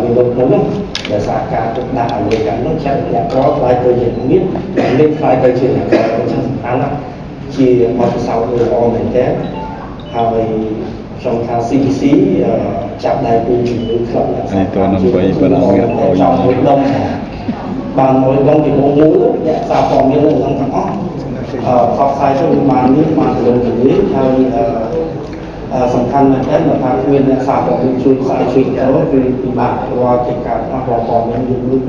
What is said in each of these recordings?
mình được muốn để xa cả chúng ta ở người gắn nó chắc là có vài cơ chuyện không biết nên vài cơ chuyện là có trong tháng năm chỉ một sáu người o mình thếហើយtrong tháng CBC chạm đài của chúng tôi club là trong hội đông bàn hội đông thì bố mũi sao còn như là trong thằng óc top sai cho mình màn như màn đường của lý hayสำคัญนะแค่เราทำเงินศาสตร์ของช่วยสายช่วยแล้วก็คือปีบาทว่าเกี่ยวกับมาพอพอมันยุ่งยุ่ง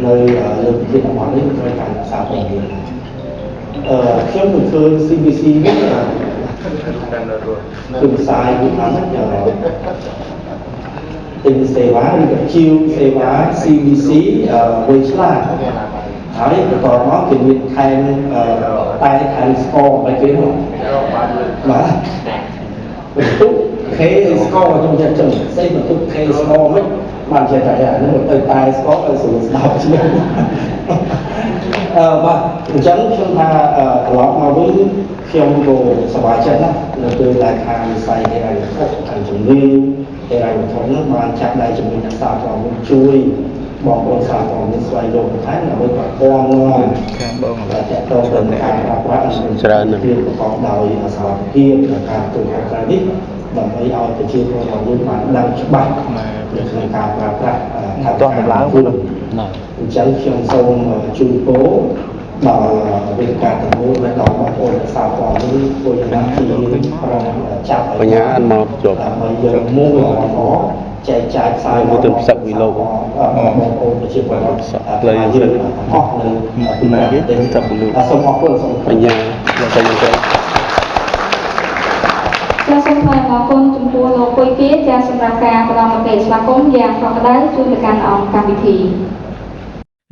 เลยเลยที่ทำมาได้ในการศาสตร์ของเงินเครื่องมือคือ CBC นี่คือสายมีความสักอย่างtìnhเสวาหรือคิวเสวา CBC เวชลาđấy còn nó thì mình thành tay thành score bài kiến rồi mà túc thế score trong nhà trường xây một túc thế score mấy bạn trẻ trẻ nó một tay tay score ở sự đào chứ và chấn chúng ta lọt mà với film đồ sờ bài chân á là từ lại hàng xài cái này thành chuẩn lưu cái này thống nó bàn chạm đây chúng mình đã xả vào một chuiบอกคนสาวของมิสไวโดท้ายเราไปกับกองงอนและจะต้องเป็นการรับว่าอันเป็นที่ประกอบโดยสาวที่การตัวการนี้ดังนั้นเอาไปชื่อของเราด้วยมาดังฉบับในการรับถ่ายทอดล้างคุณใช้เชียงทรงจุนโป้ต่อเป็นการทำให้และต่อบางคนสาวของนี้ตัวอย่างนั้นที่เราจับไปงานมาจบมาเยอะมุ่งหวังขอchạy chạy sai một tuần sập vì lâu lời dân đến sập vì lâu ở nhà là sao như thế cha sông thoại mà con chúng tôi lâu quay phía cha sông ra ca và làm một là con giang hoặc đá chui được căn ông cam vị thị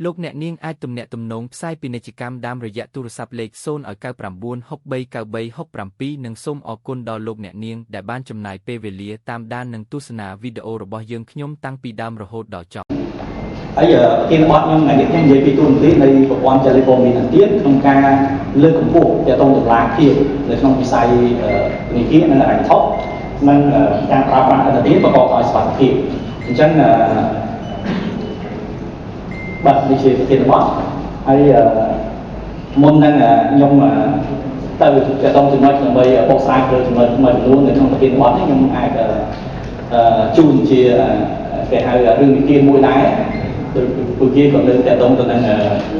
លោកអ្នកនាងអាចទំនាក់ទំនងផ្សាយពាណិជ្ជកម្មតាមរយៈទូរស័ព្ទលេខ0996367និងសូមអរគុណដល់លោកអ្នកនាងដែលបានចំណាយពេលវេលាតាមដាននិងទស្សនាវីដេអូរបស់យើងខ្ញុំតាំងពីដើមរហូតដល់ចប់ហើយគេបត់ខ្ញុំថ្ងៃនេះខ្ញុំនិយាយពីទូរទស្សន៍នៃប្រព័ន្ធ Telephone នេះទៀតក្នុងការលើកកម្ពស់ទាក់ទងតម្លាភាពនៅក្នុងវិស័យធនាគារនិងហិរញ្ញវត្ថុនិងការប្រើប្រាស់ឥណទានប្រកបដោយសុវត្ថិភាពអញ្ចឹងបាទនេះជាប្រធានបទហើយមុននឹងខ្ញុំទៅតង់ចំណុចដើម្បីបកស្រាយលើចំណុចមួយចំនួននៅក្នុងប្រធានបទនេះខ្ញុំអាចជូនជាគេហៅរឿងវិធានមួយដែរពួកគេក៏លើកតង់ទៅនឹង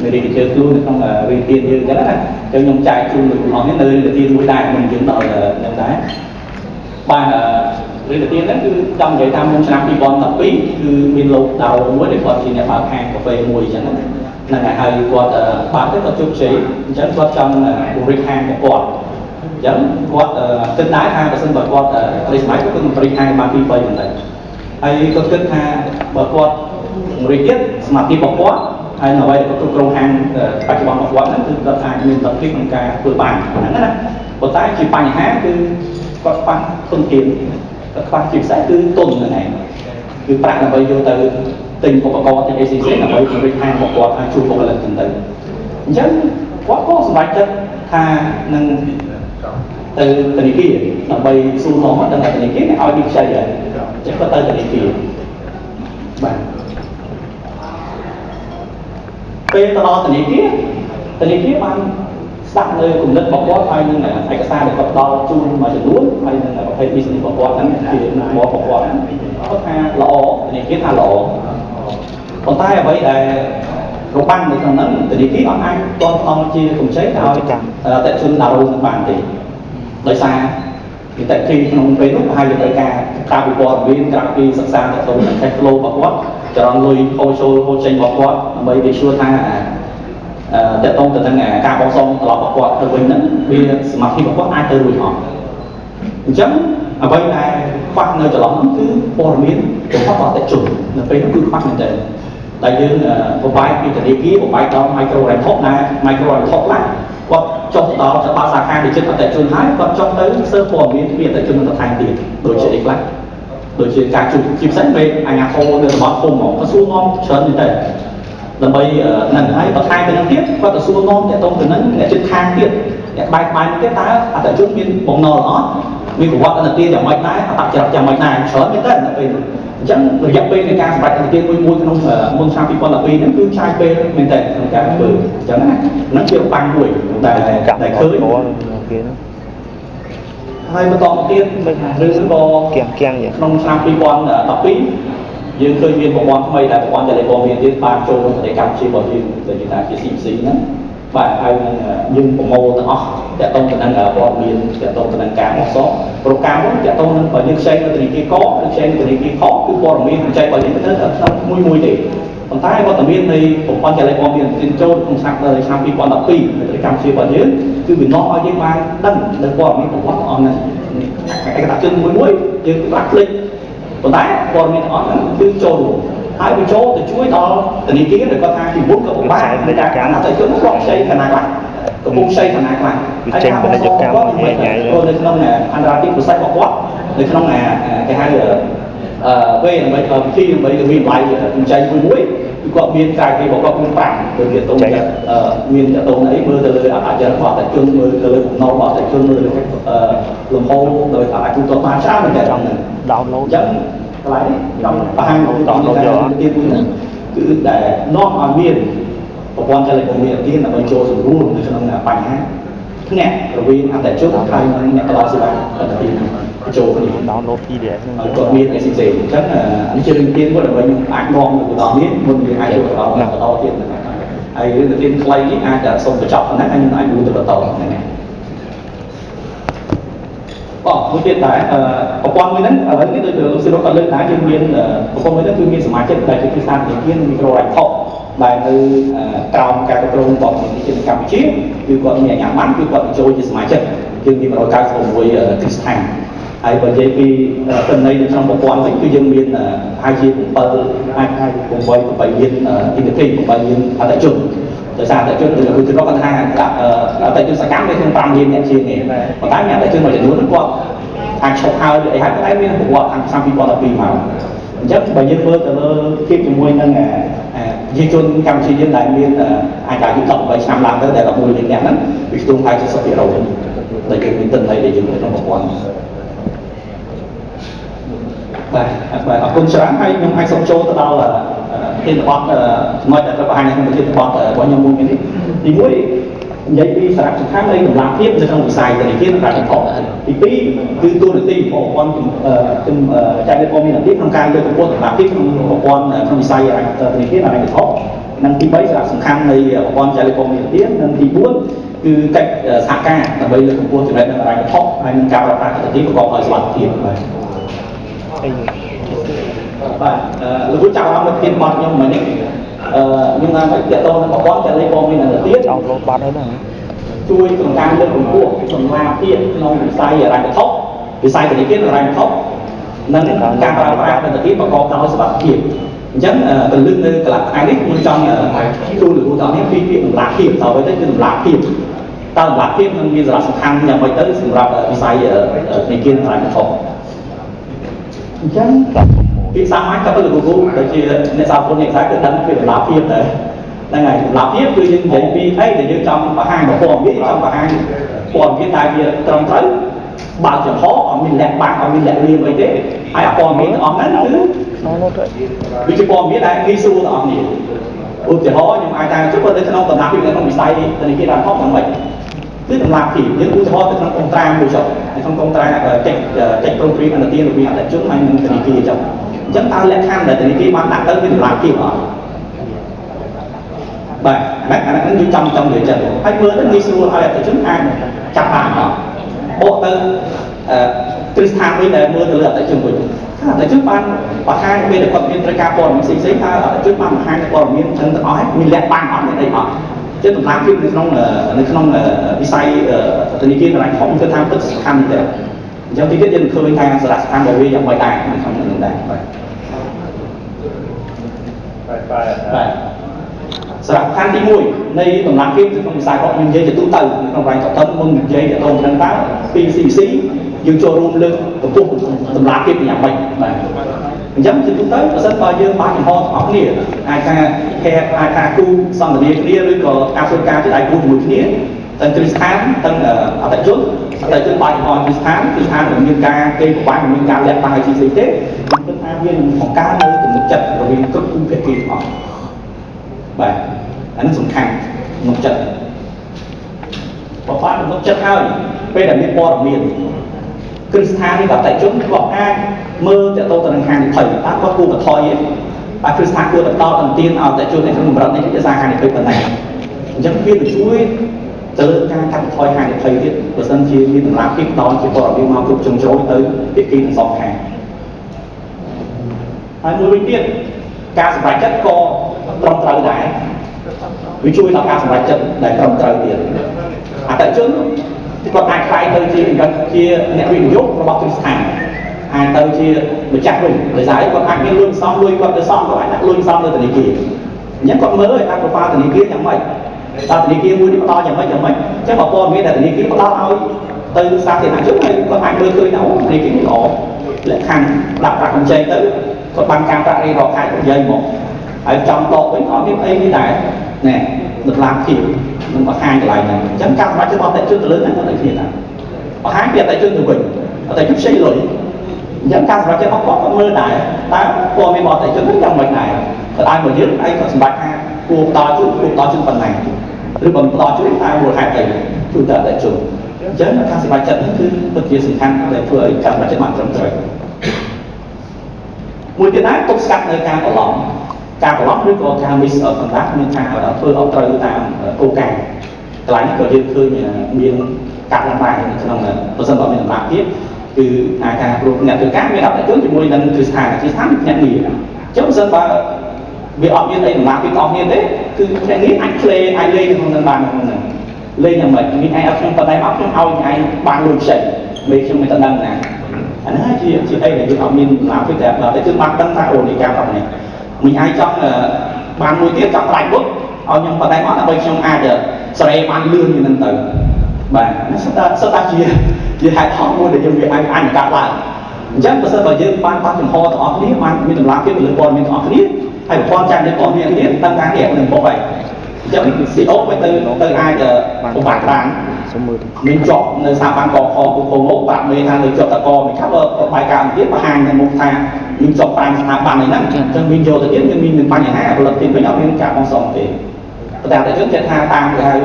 មេរៀនជើខ្លួននៅក្នុងវិធានយើងចឹងណាចឹងខ្ញុំចែកជូនលោកអស់នេះនៅវិធានមួយដែរមិនយើងដល់នឹងដែរបាទរឿងទានហ្នឹងគឺចង់និយាយតាមក្នុងឆ្នាំ2012គឺមានលោកដៅមួយដែលគាត់ជាអ្នកបើកហាងកាហ្វេមួយអញ្ចឹងហ្នឹងហើយគាត់បើកទៅគាត់ជោគជ័យអញ្ចឹងគាត់ចង់ពង្រីកហាងរបស់គាត់អញ្ចឹងគាត់គិតដែរថាបើសិនបើគាត់រីសម័យគាត់ពង្រីកហាងបាន2-3ប៉ុណ្ណឹងហើយគាត់គិតថាបើគាត់ពង្រីកទៀតសមាធិរបស់គាត់ហើយអ្វីដែលគាត់គ្រប់គ្រងហាងបច្ចុប្បន្នរបស់គាត់ហ្នឹងគឺគាត់អាចមានប្រតិភិក្នុងការធ្វើបានហ្នឹងណាប៉ុន្តែជាបញ្ហាគឺគាត់ខ្វះធនធានខ្វះជាពិសេសគឺទុនហ្នឹងឯងគឺប្រាក់ដើម្បីយកទៅទិញឧបករណ៍ទិញអីផ្សេងៗដើម្បីពង្រីកហាងរបស់គាត់ឲ្យជួយបុគ្គលិកទៅអញ្ចឹងគាត់ក៏សម្រេចចិត្តថានឹងទៅធនាគារដើម្បីសួរនាំដល់ធនាគារឲ្យទីខ្ចីហើយអញ្ចឹងគាត់ទៅធនាគារបាទពេលទៅដល់ធនាគារបានស្ដាប់នៅគំនិតរបស់គាត់ហើយនឹងឯកសារដែលគាត់ផ្ដល់ជូនមួយចំនួនហើយនឹងប្រភេទ business របស់គាត់ហ្នឹងជាមុខមាត់របស់គាត់ហ្នឹងគាត់ថាល្អធនាគារថាល្អប៉ុន្តែអ្វីដែលរបាំងនៅក្នុងហ្នឹងធនាគារអត់អាចទាន់អង្គជាកម្ចីទៅឲ្យតែជនដៅនឹងបានទេដោយសារនីតិគីក្នុងពេលនោះប្រហែលជាត្រូវការការវិវត្តមានក្រៅពីសិក្សាទៅក្នុង cash flow របស់គាត់ចរន្តលុយហូរចូលហូរចេញរបស់គាត់ដើម្បីវាជួយថាតើតងទៅនឹងការបោះសងត្រឡប់របស់គាត់ទៅវិញហ្នឹងវាសមាធិរបស់គាត់អាចទៅរួចអស់អញ្ចឹងអ្វីដែលខ្វះនៅចន្លោះហ្នឹងគឺព័ត៌មានរបស់អតិថិជននៅពេលនោះគឺខ្វះមែនទែនដែលយើងប្របាយពីធនាគារប្របាយដល់ micro រ៉ែថុកណា micro រ៉ែថុកខ្លះគាត់ចុះដល់ច្បាប់សាខាវិចិត្រអតិថិជនហើយគាត់ចុះទៅសើព័ត៌មានពីអតិថិជនបន្ថែមទៀតដូចជាអីខ្លះដូចជាការជួបជាពិសេសពេលអាញាធរនៅតំបន់ភូមិហ្មងក៏សួរនាំច្រើនមែនទែនដើម្បីនឹងហើយបន្ថែមទៅនឹងទៀតគាត់ទៅសួរនាំតទៅនឹងអ្នកជិតខាងទៀតអ្នកក្បែរទៀតតើអតិថិជនមានបំណុលអត់ មានប្រវត្តិទានយ៉ាងម៉េចដែរអត្តចរិតយ៉ាងម៉េចដែរច្រើនមែនតើនៅពេលអញ្ចឹងរយៈពេលនៃការសម្រេចអត្តទានមួយក្នុងមុនឆ្នាំ2012ហ្នឹងគឺឆាយពេលមែនតើក្នុងការធ្វើអញ្ចឹងណាហ្នឹងជាបាំងមួយដែលឃើញហើយបន្តមកទៀតឬក៏គៀងក្នុងឆ្នាំ2012យើងឃើញមានប្រព័ន្ធថ្មីដែលប្រព័ន្ធចល័យព័ត៌មានទៀតបានចូលក្នុងប្រទេសកម្ពុជារបស់យើងដែលគេថាជា CPC ហ្នឹងបាទហើយយើងប្រមូលទាំងអស់តើតើទៅនឹងព័ត៌មានតើតើទៅនឹងការអសប្រូក្រាមនោះតើតើនឹងបើយើងខ្ចីនៅធនាគារកឬខ្ចីនៅធនាគារខគឺព័ត៌មានបច្ចេកវិទ្យាទៅក្នុងមួយទេប៉ុន្តែវត្តមាននៃប្រព័ន្ធចល័យព័ត៌មានទាញចូលក្នុងឆ្នាំ2012នៅប្រទេសកម្ពុជារបស់យើងគឺវានាំឲ្យយើងបានដឹងនៅព័ត៌មានប្រវត្តិអស់ហ្នឹងឯកសារជនមួយយើងបាក់ភ្លេចប៉ុន្តែព័ត៌មានទាំងអស់ហ្នឹងគឺចូលហើយវាចូលទៅជួយដល់ធនាគារដែលគាត់ថាពីមុនក៏ពិបាកในការអតិថិជនគាត់ខ្ចីឋានៈខ្លះកំពុងខ្ចីឋានៈខ្លះហើយចេញពាណិជ្ជកម្មហ្នឹងនៅក្នុងអន្តរជាតិប្រសិទ្ធរបស់គាត់នៅក្នុងគេហៅវេដើម្បីវិធីដើម្បីវាតម្លៃកម្ចីមួយគឺគាត់មានក្រៅពីរបស់គាត់មាន5ដូចជាតូនមានតូនអីមើលទៅលើអតិថិជនរបស់អតិថិជនមើលទៅលើបំណុលរបស់អតិថិជនមើលលើលំហដោយអាចទូទាត់បានច្រើនតែtrongហ្នឹង download អញ្ចឹងកន្លែងនេះខ្ញុំបង្ហាញទៅដល់ទៀតគឺដែលនាំឲ្យមានប្រព័ន្ធចល័យព័ត៌មានទៀតដើម្បីចូលស្រួលនៅក្នុងបញ្ហាភ្នាក់រវាងអតិថិជនហើយនិងអ្នកផ្ដល់សេវាចូលគ្នា download PDF ហ្នឹងគាត់មានអីផ្សេងៗអញ្ចឹងនេះជារឿងទៀតមួយដើម្បីខ្ញុំអាចនាំទៅដល់នេះមុនយើងអាចចូលដល់បន្តទៀតហើយរឿងទៅទៀតខ្លីនេះអាចសូមបញ្ចប់ប៉ុណ្ណឹងហើយខ្ញុំអាចរួមទៅបន្តហ្នឹងមួយទៀតដែរប្រព័ន្ធមួយហ្នឹងឥឡូវនេះដូចលោកសិរុតក៏លើកដែរយើងមានប្រព័ន្ធមួយហ្នឹងគឺមានសមាជិកដែលជាស្ថាប័នមានមីក្រូរ៉ាច់ថកដែលនៅក្រោមការគ្រប់គ្រងរបស់មន្ទីរជាតិកម្ពុជាគឺគាត់មានអាជ្ញាប័ណ្ណគឺគាត់បញ្ចូលជាសមាជិកយើងមាន196គ្រឹះស្ថានហើយបើនិយាយពីតំណែងនៅក្នុងប្រព័ន្ធវិញគឺយើងមានហើយជា7អាច8មានទីនិតិ8មានអតិថិជនដោយសារអតិថិជនគឺគាត់ថាអតិថិជនសកម្មនៅក្នុង5លានអ្នកជាងនេះប៉ុន្តែមានអតិថិជនមួយចំនួនគាត់អាចឈប់ហើយអីហើយតែមានប្រវត្តិខាងឆ្នាំ2012មកអញ្ចឹងបើយើងមើលទៅលើធៀបជាមួយនឹងប្រជាជនកម្ពុជាយើងដែលមានអាចអាយុ18ឆ្នាំឡើងទៅដែល11លានអ្នកហ្នឹងវាខ្ទង់តែ70%ដែលគេមានទិន្នន័យដែលយើងក្នុងប្រព័ន្ធបាទអរគុណច្រើនហើយខ្ញុំអាចសូមចូលទៅដល់ធានបទចំណុចដែលត្រូវបង្ហាញក្នុងធានបទរបស់ខ្ញុំមួយនេះទី1និយាយពីសារៈសំខាន់នៃតម្លាភាពនៅក្នុងវិស័យធនាគារនិងការថតទី2គឺទូរនទីប្រព័ន្ធចែកលេខព័ត៌មានអាជីពក្នុងការលើកកម្ពស់តម្លាភាពក្នុងប្រព័ន្ធក្នុងវិស័យធនាគារនិងការថតនិងទី3សារៈសំខាន់នៃប្រព័ន្ធចែកលេខព័ត៌មានអាជីពនិងទី4គឺកិច្ចសហការដើម្បីលើកកម្ពស់ចំណេះដឹងការថតហើយនិងការប្រើប្រាស់ធនាគារប្រកបដោយសុវត្ថិភាពបាទលោកចាប់អារម្មណ៍ពីធានបទខ្ញុំមិញនេះខ្ញុំថាមិនតើតើនឹងប្រព័ន្ធចល័យព័ត៌មានអាទៀតចង់លោកបាត់ហើយហ្នឹងជួយក្នុងការលើកកម្ពស់តម្លាភាពក្នុងវិស័យហិរញ្ញវត្ថុវិស័យធនាគារហិរញ្ញវត្ថុនិងការប្រើប្រាស់ធនាគារប្រកបដោយសុវត្ថិភាពអញ្ចឹងទៅលើកនៅកន្លះថ្ងៃនេះខ្ញុំចង់ជួលលោកតាមនេះពីពាក្យតម្លាភាពតើអ្វីទៅគឺតម្លាភាពតើតម្លាភាពនឹងមានសារៈសំខាន់យ៉ាងម៉េចទៅសម្រាប់វិស័យធនាគារហិរញ្ញវត្ថុអញ្ចឹងពីសាមញ្ញក៏ទៅលោកគ្រូដែលជាអ្នកសាស្ត្រអ្នកខ្សែគឺដឹងពីតម្លាភាពទៅហ្នឹងហើយតម្លាភាពគឺយើងនិយាយពីអីដែលយើងចង់បង្ហាញព័ត៌មានចង់បង្ហាញព័ត៌មានដែលវាត្រឹមត្រូវបើកចំហអត់មានលក្ខបាក់អត់មានលក្ខលៀមអីទេហើយព័ត៌មានទាំងអស់ហ្នឹងគឺវាជាព័ត៌មានដែលងាយស្រួលទាំងអស់នេះឧទាហរណ៍ខ្ញុំអាចថាជួបនៅក្នុងតម្លាភាពនៅក្នុងវិស័យធនាគារដល់ផងយ៉ាងម៉េចគឺតម្លាភាពយើងឧទាហរណ៍ទៅក្នុងកុងត្រាមួយចុះនៅក្នុងកុងត្រាចេញព្រមព្រៀងអនុទានរវាងអតិថិជនហើយនិងធនាគារចុះអញ្ចឹងតើលក្ខខណ្ឌដែលធនាគារបានដាក់ទៅវាតម្លាភាពអត់បាទអាហ្នឹងយើងចង់និយាយចឹងហើយមើលទៅងាយស្រួលឲ្យអតិថិជនអាចចាប់បានអត់បកទៅគ្រឹះស្ថានវិញដែលមើលទៅលើអតិថិជនវិញថាអតិថិជនបានបង្ហាញពេលដែលគាត់មានត្រូវការព័ត៌មានផ្សេងៗថាអតិថិជនបានបង្ហាញព័ត៌មានចឹងទាំងអស់ហើយមានលក្ខបានអត់មានអីអត់ជាតម្លាភាពនៅក្នុងវិស័យធនាគារហិរញ្ញវត្ថុគឺថាពិតសំខាន់ទេអញ្ចឹងទីទៀតយើងឃើញថាសារៈសំខាន់របស់វាយ៉ាងម៉េចដែរក្នុងនោះដែរបាទសារៈសំខាន់ទី1នៃតម្លាភាពក្នុងវិស័យរបស់យើងនិយាយទៅទូទៅក្នុងរ៉ាញ់កតុនមុននិយាយទៅដល់ហ្នឹងតើពី CBC យើងចូលរួមលើកកម្ពស់តម្លាភាពយ៉ាងម៉េចបាទអញ្ចឹងជាទូទៅបើសិនបើយើងបានចំហទាំងអស់គ្នាអាចថាអាចថាគូសន្ទនាគ្នាឬក៏ការធ្វើការជាដៃគូជាមួយគ្នាទាំងគ្រឹះស្ថានទាំងអតិថិជន tại chúng ta hỏi từ tháng là những ca cây của bạn những ca lẹt bài gì thế chúng ta viênของca nơi từ một trận rồi viên cấp cung việc kỳ họ bài anh nó dùng khăn một trận và phát một trận hơi bây giờ biết bỏ miền cứ tháng thì gặp tại chúngบอกai mơจะโตตอนhàng thầy ta có khu và thoi và cứ tháng cua to tầm tiên ở tại chỗ này chúng mình nàyจะra hàng này bên này chẳng viên được chuiเจอการทำทอยหายไทยที่เปอร์เซ็นต์ที่มีตำราพิกตอนที่บอกว่ามาคุกจงโจ้tới việc kỳทั้งสองแห่งมือวิเทียนการสบายจัดก็ตรงตรัยได้วิช่วยต่อการสบายจัดได้ตรงตรัยเดียวแต่จุดที่ก็ใครtớiที่กันที่เนี่ยวิญญาณระบบทุกสถานtớiที่มาจับวิ่งเลยสายก็อันนี้ลุยซ้อมลุยก็จะซ้อมก็อันลุยซ้อมเลยแต่ในกียังก็เมื่ออันก็ฟ้าแต่ในกียังไม่ตอนนี้กี้มือที่ต่ออย่างไม่จะบอกพ่อมีแต่นี้กี้ต่อเอาtừ xa thì nãy trước này có hai đôi khơi nấu này cái ổ lại khăn đặt con chơi tới có băng cam ra đây vào hai dây một ở trong tổ với họ biết ấy như này nè được làm kiểu mình có hai cái này này chẳng cam phải chứ bao tại trước lớn này có thể thiệt à có hai việc tại trước từ mình ở tại trước xây lỗi chẳng cam phải chứ có mưa này ta qua mấy bò tại trước trong bệnh này ở ai mà dưới ai có bạch ha cuộc to chút phần nàyหรือผมรอช่วยตายบวชหายไปช่วยแต่แต่จุดเจ้าหน้าที่สบายใจนั่นคือตัวที่สำคัญเลยเพื่อการปฏิบัติจำใจมวยที่นั้นต้องสักในการประหลอมหรือการมิสở phần đá miền Nam ở đóเพื่อเอาตรึตามโอกาสหลายเกิดขึ้นคือมีการระบายในขนมตัวสมบัติเป็นหลักที่คืออาการปลุกเนี่ยคือการไม่รับแต่จุดที่มวยนั้นคือสถานที่ทั้งอย่างนี้เจ้าสมบัติvì ở bên đây là cái con bên đấy cứ cái nghĩ anh play anh lên không nên bàn không này lên nhà mình vì ai ở trong tay óc trong ao anh bàn luôn sạch về trong người ta đăng nè anh nói chị đây là cái ở bên làm cái đẹp là cái thứ mặt đăng ta ổn định cao này mình ai trong bàn nuôi tiết trong lại bút ở trong tay óc là bên trong ai được sợi bàn lương như nên từ bạn nó sao ta chỉ hai thọ mua để cho việc anh cả lại chắc là sao bây giờ ban ta từng ho thọ cái ban mình từng làm cái việc còn mình thọ cái hay con trai đến con miệng biết tăng cái đẹp mình có vậy chứ mình xì ốc với từ ai giờ một bạn bán mình chọn nơi sao bán cò của một bạn mình hàng người chọn ta cò mình khắp bài càng tiếp mà hàng này một thang mình chọn bàn này nè cho mình vô thì biết mình bán nhà hàng lần tiền với nhau mình cả con sòng thì tại tại trước trên hai tam thì hai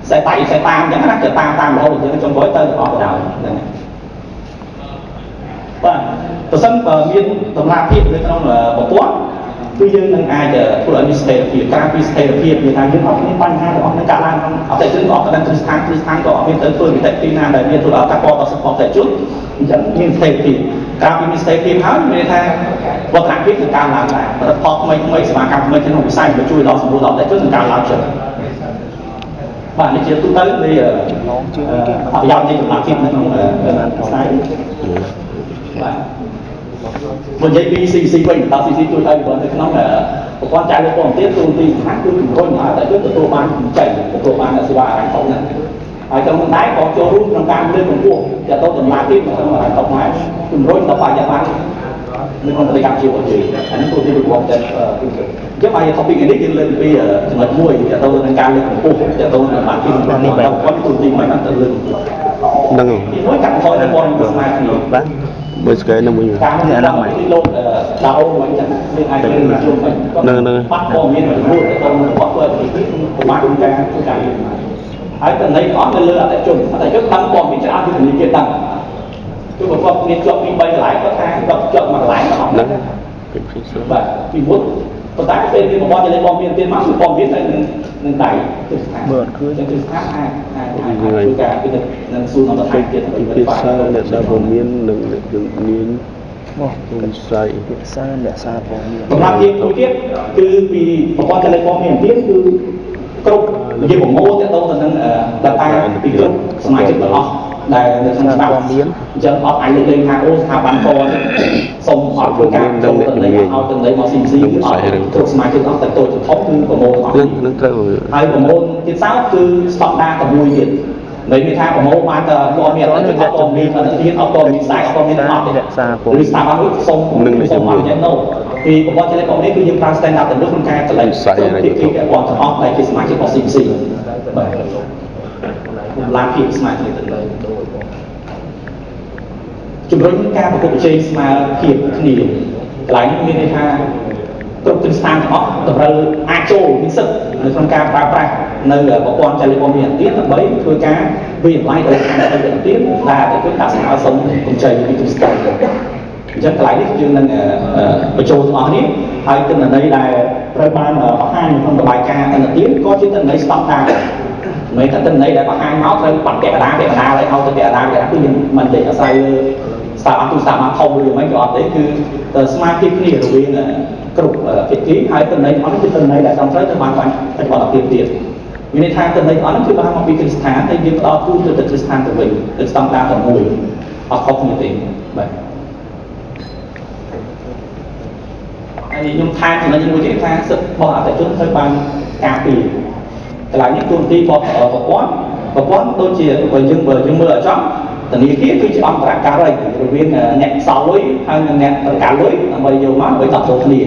xe tay xe tam chẳng hạn tam đâu thì trong gói tên họ vào đầu và tôi sân miền tổng la thiệp với trong là một tuần tuy nhiên là ai giờ tôi ở mistake thì các mistake thiệp người ta những họ những ban hai họ những cả lan họ tại trước họ đang từ tháng có bên tới tôi tại Việt Nam đại biên tôi ở các kho support tại trước chẳng mistake thì các mistake thì hết người ta và các biết là cao làm lại và họ mấy mà các mấy cái nó bị sai và chui đó xong rồi tại trước là cao làm chuyện bạn đi chưa tôi tới bây giờ họ giao như làm phim nó không sai một giấy BCC quanh tao CC tôi đây còn nó là một con trai nó còn tiếp tôi đi hát tôi thôi nói tại trước tôi ban chạy tôi ban là ba anh tổng này ở trong tái còn cho rút trong cam lên một cuộc và tôi từng làm tiếp mà trong là tổng này từng rồi tập bài ban nên con tôi gặp chiều một gì anh tôi đi được một trận chứ mà không biết cái đấy lên bây giờ mệt mùi và tôi đang cam lên một cuộc và tôi là làm phim mà đâu có tôi tìm mấy bạn tự lên nâng mỗi cặp thôi nó còn một mai thì bán bây giờ cái nó mới cái nó mày đau mình chẳng nên ai cũng là chung mình bắt con miên mình mua để con bắt qua thì biết của má cũng cái ấy từ đây có người lừa tại chung tại trước tăng con miên cho ăn thì mình kia tăng chứ một con miên chọn miên bay lại có thang gặp chọn mà lại nó học và vì muốn còn tại cái tên thì một con cho nên con miên tên mắc thì con biết đây nên đẩy mượn cứ từ tháng hai từ cả cái nên xu nó thay tiền phía xa để xa vào miền đừng miền sai để xa vào miền សម្រាប់យើងមួយទៀតគឺពីប្រព័ន្ធ Telecom មានទៀតគឺគ្រប់យើងប្រមូលទៅទៅនឹង data ពីគ្រប់សមាជិកទាំងអស់ដែលនៅក្នុងច្បាប់មានអញ្ចឹងអត់អាចលើកលែងថាអូស្ថាប័នកសុំអត់ធ្វើការចូលទៅលេខឲ្យទៅលេខមក CC គឺអត់គ្រប់សមាជិកអស់តែតូចធំគឺប្រមូលទាំងអស់នឹងត្រូវហើយប្រមូលទៀតសោតគឺ standard តែមួយទៀតเลยมีทางของโมมาแต่ตัวเมียนั่นคือตัวมีอันนั้นที่เอาตัวมีสายเอาตัวมีนอกเนี่ยหรือสถาบันทรงมาอย่างโน้ที่ผมว่าจะได้ตรงนี้คือยังการสแตนดาร์ดแต่เรื่องของการแต่ละที่แกบอกจะออกในที่สมาชิกของCC ม ឡាភិបស្មារតីទៅលើជំរុញការប្រកបវិជ័យស្មារតីគ្នាកន្លែងនេះមានន័យថាគ្រប់គ្រឹះស្ថានទាំងអស់តម្រូវអាចចូលមានសិទ្ធិនៅក្នុងការប្រើប្រាស់នៅប្រព័ន្ធចលនាមានទៀតដើម្បីធ្វើការវិនិច្ឆ័យដល់ខាងទៅទៀតដែលតែគឺដាក់ស្នើសុំកម្ចីពីទូស្ថានអញ្ចឹងកន្លែងនេះយើងនឹងបញ្ចូលទាំងអស់នេះហើយទិន្នន័យដែលត្រូវបានបង្ហាញក្នុងរបាយការណ៍អន្តរជាតិក៏ជាទិន្នន័យស្តង់ដារមិនថាទិន្នន័យដែលបង្ហាញមកត្រូវបាត់ពាក់កណ្ដាលហើយឲ្យទៅពាក់កណ្ដាលគឺយើងមិនទេអាស្រ័យលើស្ថាប័នទូរស័ព្ទមកធំឬមិនក៏អត់ទេគឺស្មារតីគ្នារវាងគ្រប់ភាគីហើយទិន្នន័យអស់នេះគឺទិន្នន័យដែលសំត្រូវទៅបានបច្ចុប្បន្នភាពទៀតមានន័យថាទិន្នន័យអស់នេះគឺបានមកពីគ្រឹះស្ថានហើយយើងផ្ដល់ទូទៅគ្រឹះស្ថានទៅវិញទៅស្តង់ដារតែមួយអត់ខុសគ្នាទេបាទហើយខ្ញុំថាចំណុចមួយទៀតថាសិទ្ធិរបស់អតិថិជនត្រូវបានការពារកន្លែងនេះទូនទីរបស់ប្រព័ន្ធដូចជាបើយើងមើលអត់ចំធនាគារគឺជាអន្តរការហើយរវាងអ្នកសល់លុយហើយនិងអ្នកត្រូវការលុយដើម្បីយកមកដើម្បីតបទៅគ្នា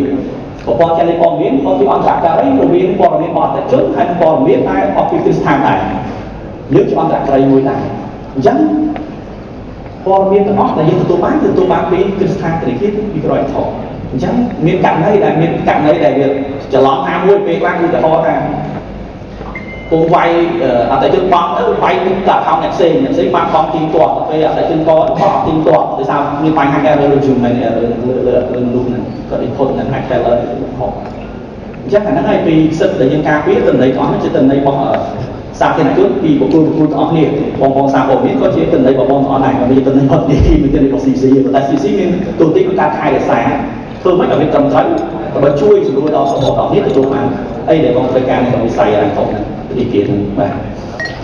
ប្រព័ន្ធចលនាព័ត៌មានក៏ជាអន្តរការហើយរវាងព័ត៌មានរបស់អតិថិជនហើយព័ត៌មានតែអស់ពីគ្រឹះស្ថានដែរយើងជាអន្តរការមួយដែរអញ្ចឹងព័ត៌មានទាំងអស់ដែលយើងទទួលបានពីគ្រឹះស្ថានធនាគារពីក្រោយថតអញ្ចឹងមានករណីដែលវាច្រឡំថាមួយពេលខ្លះគឺឧទាហរណ៍ថាពងវាយអតិថិជនបង់ទៅវាយទៅកាត់ហោអ្នកផ្សេងបានបង់ទីទាត់ពេលអតិថិជនក៏បង់ទីទាត់ដោយសារមានបញ្ហាការលើជំនាញលើមនុស្សហ្នឹងក៏ input នឹងអាចតែលើខុសអញ្ចឹងអាហ្នឹងហើយពីសិទ្ធិដែលយើងការពារទិន្នន័យអស់នេះជាទិន្នន័យរបស់សាធារណជនពីបុគ្គលទាំងអស់គ្នាបងសារព័ត៌មានក៏ជាទិន្នន័យរបស់បងទាំងអស់ដែរមានទិន្នន័យរបស់នេះមានទិន្នន័យរបស់ CC តែ CC មានទូទីក្នុងការខែរក្សាធ្វើមិនឲ្យវាត្រឹមត្រូវដើម្បីជួយសម្រួលដល់បងប្អូននេះទទួលបានអីដែលបងត្រូវការនៅក្នុងវិស័យអន្តរជាតិទីគេហ្នឹងបាទ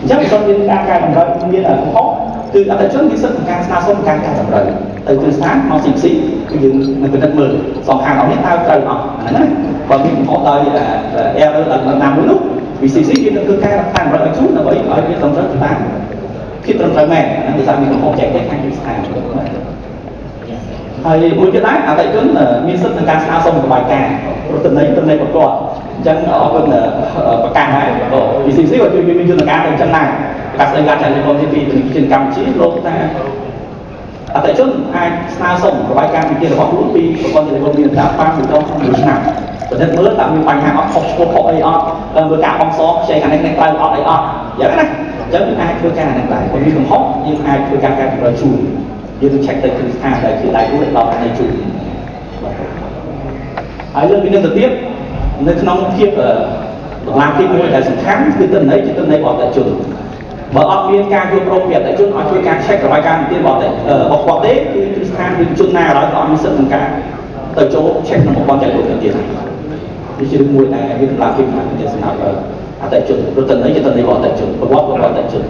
អញ្ចឹងបើមានការកែតម្រូវមានកំហុសគឺអតិថិជនមានសិទ្ធិក្នុងការស្នើសុំការកែតម្រូវទៅគ្រឹះស្ថានមក CC គឺយើងនឹងពិនិត្យមើលសងខាងអស់នេះតើត្រូវអត់ហ្នឹងណាបើមានកំហុសដោយ error ណាមួយនោះ VCC យើងនឹងធ្វើការតាមរយៈជូនដើម្បីឲ្យវាត្រឹមត្រូវតាមភាពត្រឹមត្រូវមែនហ្នឹងគឺថាមានកំហុសចែកខាងគ្រឹះស្ថានហើយមួយទៀតដែរអតិថិជនមានសិទ្ធិក្នុងការស្នើសុំរបាយការណ៍ប្រតិបត្តិប្រកបអញ្ចឹងអរគុណប្រកាសដែរ VCC ក៏ជួយមានយន្តការទៅចឹងដែរការស្ដីការចាត់វិភាគពីធនាគារកម្ពុជាលោកថាអតិថិជនអាចស្នើសុំរបាយការណ៍វិភាគរបស់ខ្លួនពីប្រព័ន្ធtelekomមានតាមបានមួយក្នុងមួយឆ្នាំប្រតិបត្តិមើលតើមានបញ្ហាអត់ខុសឆ្គងខុសអីអត់មើលការបងសងខ្ចីខាងនេះត្រូវអត់អីអត់យ៉ាងណាអញ្ចឹងយើងអាចធ្វើការហ្នឹងដែរបើមានកំហុសយើងអាចធ្វើការកែតម្រូវជួយយើងនឹង check ទៅគ្រឹះស្ថានដែលជាដៃគូដល់ផ្នែកជួយហើយលើពីនេះទៅទៀតនៅក្នុងភាពតម្លាភាពមួយដែលសំខាន់គឺទិន្នន័យជាទិន្នន័យរបស់អតិថិជនបើអត់មានការយល់ព្រមពីអតិថិជនឲ្យជួយការ check របាយការណ៍ទីរបស់គាត់ទេគឺគ្រឹះស្ថានឬជនណាក៏ដោយក៏អត់មានសិទ្ធិក្នុងការទៅចូល check ក្នុងប្រព័ន្ធចលនាទៀតនេះជារឿងមួយដែលមានតម្លាភាពណាស់ជាសម្រាប់អតិថិជនព្រោះទិន្នន័យជាទិន្នន័យរបស់អតិថិជនប្រវត្តិរបស់អតិថិជន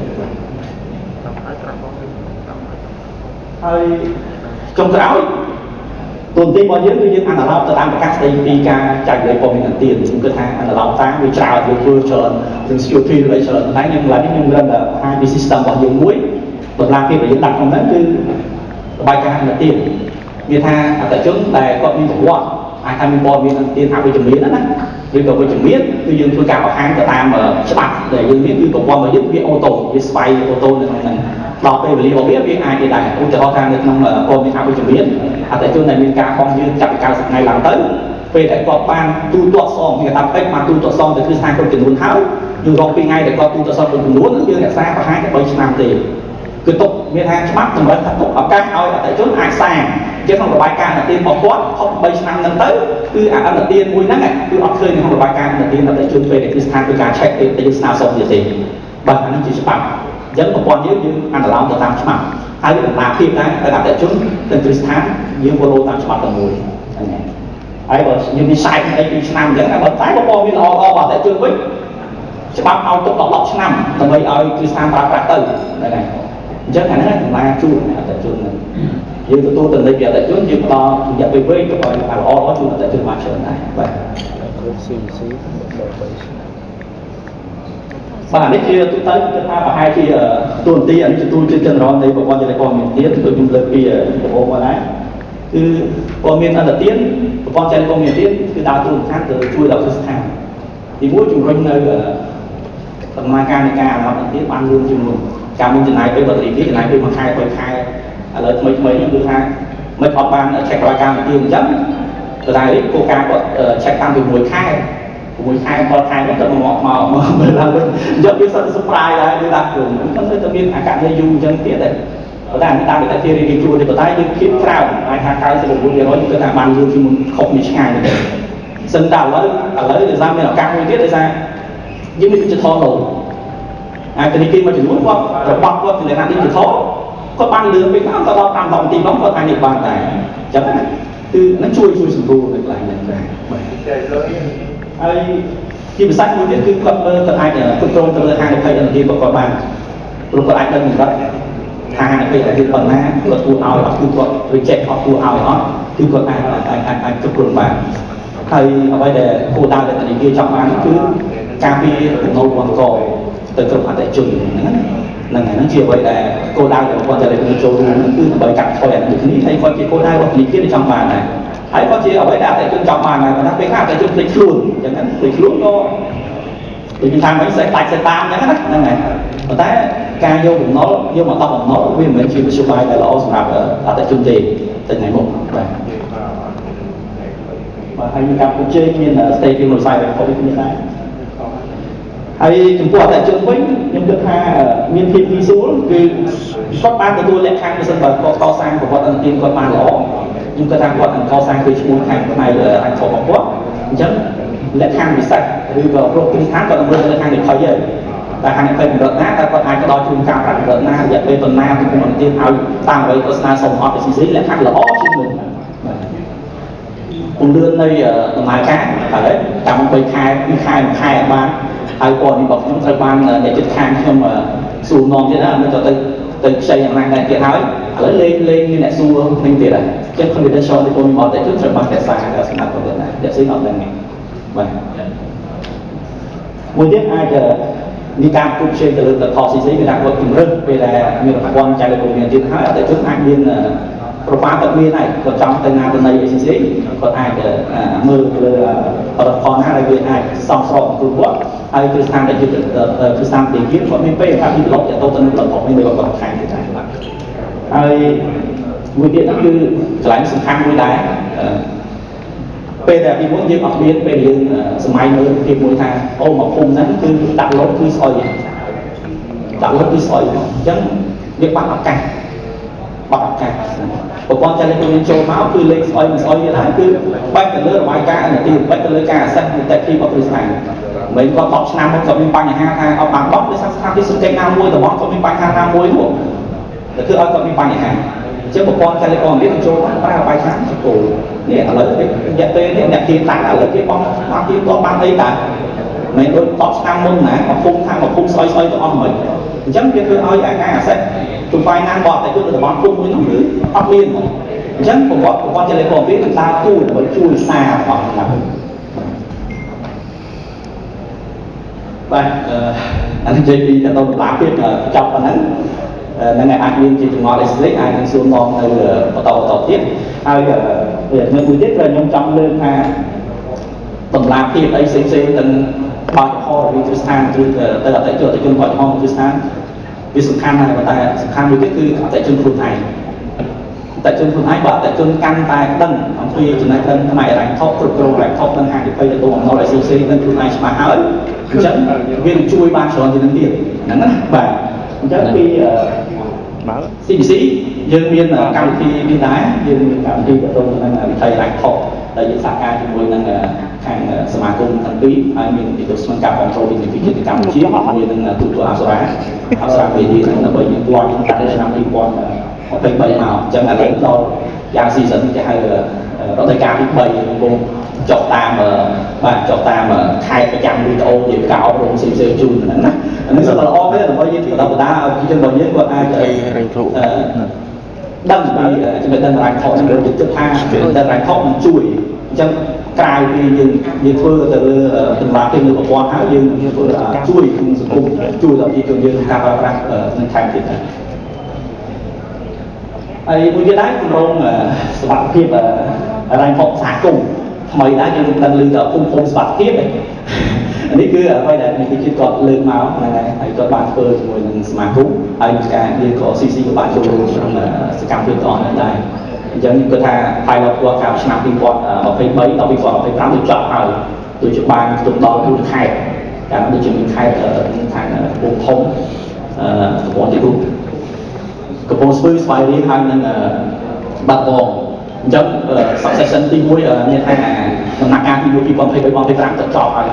ហើយចុងក្រោយទូនទីរបស់យើងគឺយើងអនុលោមទៅតាមប្រកាសស្ដីពីការចែកលេខព័ត៌មានទានខ្ញុំគិតថាអនុលោមតាមវាច្រើនវាធ្វើច្រើនរឿង security ឬអីច្រើនតែខ្ញុំឡើយនេះខ្ញុំរឹងតែបង្ហាញពី system របស់យើងមួយតម្លាភាពដែលយើងដាក់ក្នុងហ្នឹងគឺរបាយការណ៍ទានវាថាអតិថិជនដែលគាត់មានប្រវត្តិអាចថាមានព័ត៌មានទានអវិជ្ជមានណាឬក៏វិជ្ជមានគឺយើងធ្វើការបង្ហាញទៅតាមច្បាប់ដែលយើងមានគឺប្រព័ន្ធរបស់យើងវាអូតូវាស្វ័យអូតូនៅក្នុងហ្នឹងដល់ពេលវេលារបស់វាអាចដែរឧទាហរណ៍ថានៅក្នុងព័ត៌មានអវិជ្ជមានអតិថិជនដែលមានការបង់យើងចាប់ពី90ថ្ងៃឡើងទៅពេលដែលគាត់បានទូទាត់សងគេថាពេកបានទូទាត់សងទៅគ្រឹះស្ថានគ្រប់ចំនួនហើយយើងរកពីថ្ងៃដែលគាត់ទូទាត់សងគ្រប់ចំនួនយើងរក្សាប្រហែលតែ3ឆ្នាំទេគឺទុកមានថាច្បាប់តម្រូវថាទុកឱកាសឲ្យអតិថិជនអាចសាងជាក្នុងរបាយការណ៍អនុទានរបស់គាត់ហប់3ឆ្នាំហ្នឹងទៅគឺអនុទានមួយហ្នឹងគឺអត់ឃើញក្នុងរបាយការណ៍អនុទានអតិថិជនពេលដែលគ្រឹះស្ថានធ្វើការ check ទៅយើងស្នើសុំទៀតទេបាទអានេះជាច្បាប់អញ្ចឹងប្រព័ន្ធយើងអនុលោមទៅតាមច្បាប់ហើយវាតម្លាភាពដែរតែអតិថិជនទៅគ្រឹះស្ថានយើង follow តាមច្បាប់តែមួយហ្នឹងហើយបើយើងមានសាយអី2ឆ្នាំអញ្ចឹងតែបើតែប្រព័ន្ធមានល្អរបស់អតិថិជនវិញច្បាប់ឲ្យទុកដល់10ឆ្នាំដើម្បីឲ្យគ្រឹះស្ថានប្រើប្រាស់ទៅហ្នឹងហើយអញ្ចឹងអានេះតម្លាជួយអតិថិជនហ្នឹងយើងទទួលទៅនៃពីអតិថិជនយើងផ្ដល់រយៈពេលវែងទៅឲ្យល្អជួយអតិថិជនបានច្រើនដែរបាទបាទនេះជាទូទៅគឺថាប្រហែលជាទូនទីអានេះជាទូជា general នៃប្រព័ន្ធចលនាព័ត៌មានទៀតដូចខ្ញុំលើកពីដំបូងមកដែរគឺព័ត៌មានអន្តរជាតិប្រព័ន្ធចលនាព័ត៌មានទៀតគឺដើរតួនាទីទៅជួយដល់គ្រឹះស្ថានទីមួយជំរុញនៅដំណើរការនៃការអនុវត្តទៀតបានលឿនជាងមុន ការមួយចំណាយពេលបរិយាចំណាយពេលមួយខែ3ខែឥឡូវថ្មីខ្ញុំគឺថាមិនអត់បានឆែករាល់ការវិទាអញ្ចឹងតែគោលការណ៍គាត់ឆែកតាំងពី1ខែ1ខែដល់ខែនោះទៅមកមើលឡើងយកវាសិន surprise ដែរគឺថាខ្ញុំទៅមានអាកាសធាតុយូរអញ្ចឹងទៀតដែរប៉ុន្តែតាមតែជារៀងជួរនេះប៉ុន្តែយើងភាពក្រៅអាចថា99%គឺថាបានយូរជាងខុសនេះឆ្ងាយទេសិនតែឥឡូវដោយសារមានឱកាសមួយទៀតដោយសារយើងមាន digital ទៅអាចទៅនេះគេមកចំនួនគាត់របស់គាត់ជាលក្ខណៈ digital គាត់បានលឿនពេកគាត់ដល់5 10នាទីគាត់អាចនេះបានដែរអញ្ចឹងគឺនឹងជួយសម្រួលនៅកន្លែងហ្នឹងដែរហើយជាភាសាមួយទៀតគឺគាត់មើលគាត់អាចគ្រប់គ្រងទៅលើហានិភ័យអន្តរជាតិរបស់គាត់បានព្រោះគាត់អាចដឹងកម្រិតថាហានិភ័យអន្តរជាតិប៉ុណ្ណាគាត់គួរឲ្យអត់គឺគាត់ reject អត់គួរឲ្យអត់គឺគាត់អាចគ្រប់គ្រងបានហើយអ្វីដែលគោលដៅដែលធនាគារចង់បានគឺការពារទំនោររបស់អង្គទៅគ្រប់អតិថិជនហ្នឹងជាអ្វីដែលគោលដៅរបស់គាត់ដែលនឹងចូលរួមគឺដើម្បីកាត់បន្ថយអតិថិជននេះហើយគាត់ជាគោលដៅរបស់ធនាគារដែលចង់បានដែរហើយគាត់ជាអ្វីដែលអតិថិជនចង់បានដែរប៉ុន្តែពេលខ្លះអតិថិជនភ្លេចខ្លួនអញ្ចឹងភ្លេចខ្លួនក៏ដូចខ្ញុំថាមិនស្អីដាច់ស្តាមអញ្ចឹងណាហ្នឹងហើយប៉ុន្តែការយកបំណុលយកមកតបបំណុលវាមិនមែនជាវិទ្យាបាយដែលល្អសម្រាប់អតិថិជនទេទៅថ្ងៃមុខបាទហើយកម្ពុជាមាន state ពីមួយខ្សែរបស់គ្នាដែរហើយចំពោះអតិថិជនវិញខ្ញុំគិតថាមានភាពងាយស្រួលគឺគាត់បានទទួលលក្ខខណ្ឌមិនសិនបើគាត់កសាងប្រវត្តិអន្តរជាតិគាត់បានល្អខ្ញុំគិតថាគាត់នឹងកសាងពីឈ្មោះខាងផ្នែកអន្តររបស់គាត់អញ្ចឹងលក្ខខណ្ឌពិសេសឬក៏ប្រកបឋានគាត់នឹងមើលលក្ខខណ្ឌនិភ័យហើយតែខាងនិភ័យកម្រិតណាតែគាត់អាចផ្ដល់ជូនការប្រាក់កម្រិតណារយៈពេលប៉ុណ្ណាពីមុនទៀតឲ្យតាមអ្វីគាត់ស្នើសុំអត់ពីស៊ីលក្ខខណ្ឌល្អជាងមុនពង្រឿននៃដំណើរការហើយតាម3ខែ2ខែ1ខែបានហើយព័ត៌មានរបស់ខ្ញុំត្រូវបានអ្នកជិតខាងខ្ញុំសួរនាំទៀតណាមិនទៅខ្ចីអំណាចដែរទៀតហើយឥឡូវលេងមានអ្នកសួរនឹងទៀតហើយចឹង confidential ទីពលមកតែគឺត្រូវបានរក្សាការសម្រាប់គាត់ដែរតែស្អីអត់ដឹងទេបាទមួយទៀតអាចមានការគូផ្សេងទៅលើតថស៊ីមានការគាត់ជំរឹះពេលដែលមានប្រព័ន្ធចែកលេខមានទៀតហើយអតិថិជនអាចមានប្រព័ន្ធគាត់មានហើយគាត់ចង់ទៅណាទៅណីអីផ្សេងគាត់អាចមើលលើផលិតផលណាដែលវាអាចសមស្របគ្រប់គាត់ហើយគឺស្ថានដែលគឺស្ថានទីទៀតគាត់មានពេលថាពីប្លុកទៅទៅនឹងប្លុកមានរបស់គាត់ខាងទៀតដែរបាទហើយមួយទៀតហ្នឹងគឺកន្លែងសំខាន់មួយដែរពេលដែលពីមុនយើងអត់មានពេលយើងសម័យមើលពីមួយថាអូមកភូមិហ្នឹងគឺដាក់លុបគឺស្អុយដាក់លុបគឺស្អុយអញ្ចឹងវាបាត់ឱកាសប្រព័ន្ធចែកលេខមានចូលមកគឺលេខស្អុយមិនស្អុយទៀតហើយគឺបែកទៅលើរបាយការណ៍អនុទានបែកទៅលើការអាសេសនីតិភាពរបស់គ្រឹះស្ថានមិនគាត់10ឆ្នាំមកគាត់មានបញ្ហាថាអត់បានបោះដោយសារស្ថានភាពសង្គមណាមួយរបស់គាត់មានបញ្ហាណាមួយនោះតែគឺឲ្យគាត់មានបញ្ហាអញ្ចឹងប្រព័ន្ធចែកលេខមានចូលមកប្រើរបាយការណ៍គោលនេះឥឡូវរយៈពេលនេះអ្នកទីតាំងឥឡូវគេបោះបានទីតបានអីតាមិនដូច10ឆ្នាំមុនណាមកភូមិថាមកភូមិស្អុយទៅអស់មិនអញ្ចឹងគេធ្វើឲ្យអាការអាសេសជំបាយណាបត់តែគឺរបស់ភូមិមួយនោះគឺអត់មានអញ្ចឹងប្រព័ន្ធចែកលេខមាននឹងដើរទូដើម្បីជួយសាររបស់ហ្នឹងបាទអានេះនិយាយពីទៅតម្លាភាពចប់ប៉ុណ្ណឹងនឹងអាចមានជាចំណងអេស្លេកអាចនឹងសួរនាំនៅបន្តទៀតហើយនៅមួយទៀតខ្ញុំចង់លើកថាតម្លាភាពអីផ្សេងទៅបើកចំហរវិទ្យាស្ថានឬទៅអតិថិជនបើកចំហវិទ្យាស្ថានវាសំខាន់ណាស់តែសំខាន់មួយទៀតគឺអតិថិជនខ្លួនឯងអតិថិជនខ្លួនឯងបើអតិថិជនកាន់តែដឹងអំពីចំណេះដឹងផ្នែករ៉ាញ់ថោកគ្រប់គ្រងរ៉ាញ់ថោកនិងហានិភ័យទៅអំណុលឲ្យផ្សេងនឹងខ្លួនឯងច្បាស់ហើយអញ្ចឹងវានឹងជួយបានច្រើនជាងនេះទៀតហ្នឹងណាបាទអញ្ចឹងពីCBC យើងមានកម្មវិធីនេះដែរយើងមានកម្មវិធីទៅនឹងវិថីរ៉ាញ់ថោកដែលយើងសហការជាមួយនឹងខាងសមាគមទាំងពីរហើយមានទីស្មការគ្រប់គ្រងវិទ្យាវិទ្យាកម្ពុជាមួយនឹងទូតអប្សរាវេទីដើម្បីយើងលាន់តាំងពីឆ្នាំ2023មកអញ្ចឹងឥឡូវដល់យ៉ាងស៊ីសិនគេហៅរដ្ឋាភិការទី3កំពុងចុះតាមបាទចុះតាមខេត្តប្រចាំវីដេអូយើងកោបរំផ្សេងជូនហ្នឹងណាអានេះសុទ្ធតែល្អទេដើម្បីយើងបន្តបណ្ដាឲ្យប្រជាជនរបស់យើងគាត់អាចដឹងពីចំណេះដឹងរ៉ាញ់ថោកនឹងយើងគិតថាចំណេះដឹងរ៉ាញ់ថោកនឹងជួយអញ្ចឹងក្រៅពីយើងធ្វើទៅលើតម្លាភាពនៅប្រព័ន្ធហើយយើងធ្វើជួយក្នុងសង្គមជួយដល់ប្រជាជនយើងការប្រើប្រាស់នឹងថែមទៀតដែរហើយមួយទៀតដែរគម្រោងសុខភាពរ៉ាញ់ថោកសហគមន៍ថ្មីដែរយើងដឹងឮដល់ភូមិសុខភាព នេះគឺអ្វីដែលនេះគឺជាគាត់លើកមកហ្នឹងហើយគាត់បានធ្វើជាមួយនឹងសមាគមហើយការយើងក៏ CC ក៏បានចូលរួមក្នុងសកម្មភាពទាំងអស់នេះដែរអញ្ចឹងគាត់ថា pilot គាត់កាលឆ្នាំ2023ដល់2025ទៅចប់ហើយដូចជាបានទៅដល់ទូខេត្តតាមដូចជាមានខេត្តខាងកំពង់ធំកំពង់ទីរូបកំពង់ស្ពឺស្វាយរៀងហើយនឹងបាត់បងអញ្ចឹង succession ទី1មានថាដំណាក់កាលទី1 2023 ទៅចប់ហើយ